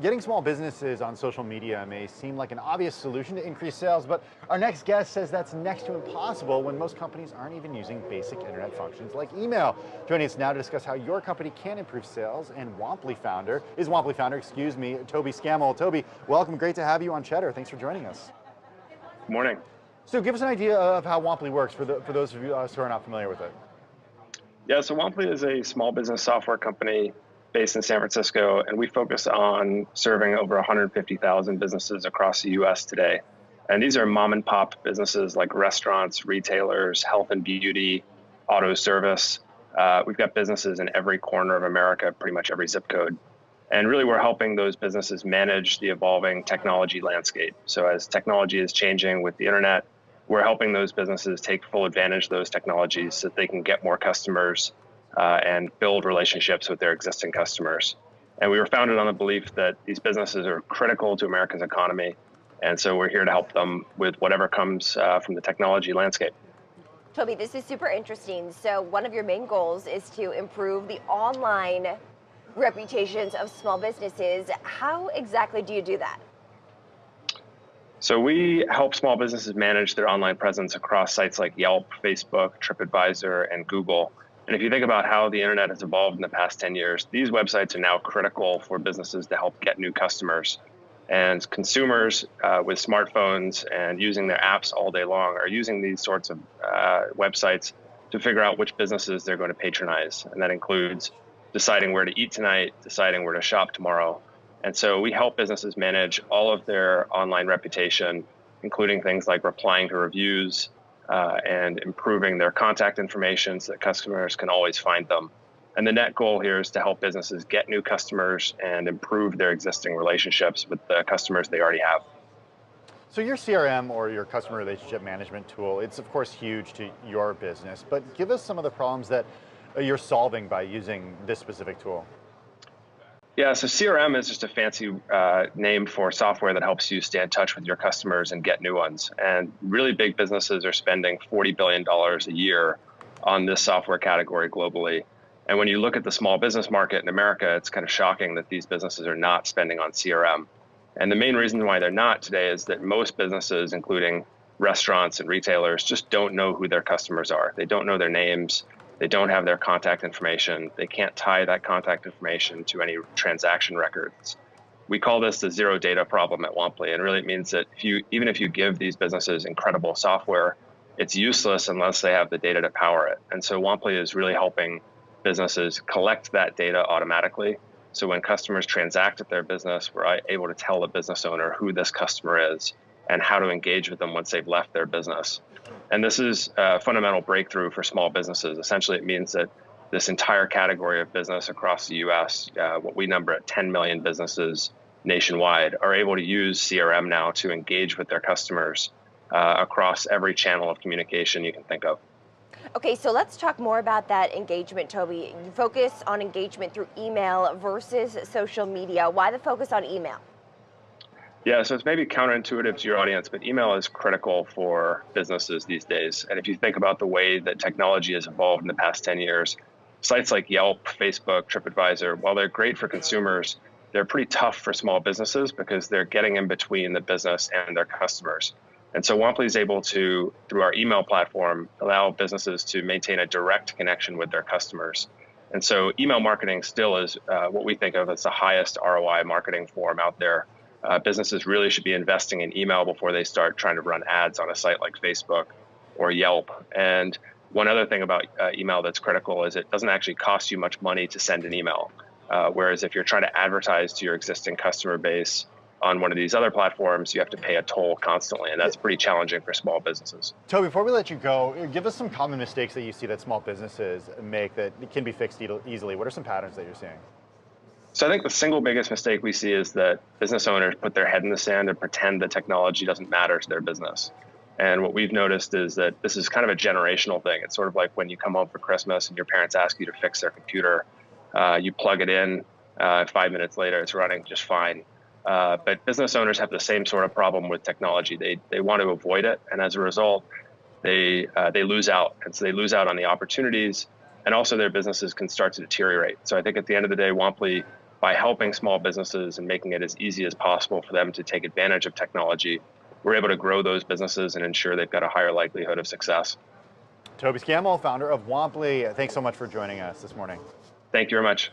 Getting small businesses on social media may seem like an obvious solution to increase sales, but our next guest says that's next to impossible when most companies aren't even using basic internet functions like email. Joining us now to discuss how your company can improve sales and Womply founder, Toby Scammell. Toby, welcome, great to have you on Cheddar. Thanks for joining us. Good morning. So give us an idea of how Womply works for those of you who are not familiar with it. Yeah, so Womply is a small business software company based in San Francisco, and we focus on serving over 150,000 businesses across the US today. And these are mom and pop businesses like restaurants, retailers, health and beauty, auto service. We've got businesses in every corner of America, pretty much every zip code. And really, we're helping those businesses manage the evolving technology landscape. So as technology is changing with the internet, we're helping those businesses take full advantage of those technologies so that they can get more customers and build relationships with their existing customers. And we were founded on the belief that these businesses are critical to America's economy. And so we're here to help them with whatever comes from the technology landscape. Toby, this is super interesting. So one of your main goals is to improve the online reputations of small businesses. How exactly do you do that? So we help small businesses manage their online presence across sites like Yelp, Facebook, TripAdvisor, and Google. And if you think about how the internet has evolved in the past 10 years, these websites are now critical for businesses to help get new customers. And consumers with smartphones and using their apps all day long are using these sorts of websites to figure out which businesses they're going to patronize. And that includes deciding where to eat tonight, deciding where to shop tomorrow. And so we help businesses manage all of their online reputation, including things like replying to reviews, and improving their contact information so that customers can always find them. And the net goal here is to help businesses get new customers and improve their existing relationships with the customers they already have. So your CRM, or your customer relationship management tool, it's of course huge to your business, but give us some of the problems that you're solving by using this specific tool. Yeah, so CRM is just a fancy name for software that helps you stay in touch with your customers and get new ones. And really big businesses are spending $40 billion a year on this software category globally. And when you look at the small business market in America, it's kind of shocking that these businesses are not spending on CRM. And the main reason why they're not today is that most businesses, including restaurants and retailers, just don't know who their customers are. They don't know their names. They don't have their contact information. They can't tie that contact information to any transaction records. We call this the zero data problem at Womply, and really it means that even if you give these businesses incredible software, it's useless unless they have the data to power it. And so Womply is really helping businesses collect that data automatically. So when customers transact with their business, we're able to tell the business owner who this customer is and how to engage with them once they've left their business. And this is a fundamental breakthrough for small businesses. Essentially, it means that this entire category of business across the US, what we number at 10 million businesses nationwide, are able to use CRM now to engage with their customers across every channel of communication you can think of. Okay, so let's talk more about that engagement, Toby. You focus on engagement through email versus social media. Why the focus on email? Yeah, so it's maybe counterintuitive to your audience, but email is critical for businesses these days. And if you think about the way that technology has evolved in the past 10 years, sites like Yelp, Facebook, TripAdvisor, while they're great for consumers, they're pretty tough for small businesses because they're getting in between the business and their customers. And so Womply is able to, through our email platform, allow businesses to maintain a direct connection with their customers. And so email marketing still is what we think of as the highest ROI marketing form out there. Businesses really should be investing in email before they start trying to run ads on a site like Facebook or Yelp. And one other thing about email that's critical is it doesn't actually cost you much money to send an email. Whereas if you're trying to advertise to your existing customer base on one of these other platforms, you have to pay a toll constantly, and that's pretty challenging for small businesses. Toby, before we let you go, give us some common mistakes that you see that small businesses make that can be fixed easily. What are some patterns that you're seeing? So I think the single biggest mistake we see is that business owners put their head in the sand and pretend that technology doesn't matter to their business. And what we've noticed is that this is kind of a generational thing. It's sort of like when you come home for Christmas and your parents ask you to fix their computer, you plug it in, 5 minutes later it's running just fine. But business owners have the same sort of problem with technology. They want to avoid it, and as a result, they lose out. And so they lose out on the opportunities, and also their businesses can start to deteriorate. So I think at the end of the day, Womply by helping small businesses and making it as easy as possible for them to take advantage of technology, we're able to grow those businesses and ensure they've got a higher likelihood of success. Toby Scammell, founder of Womply, thanks so much for joining us this morning. Thank you very much.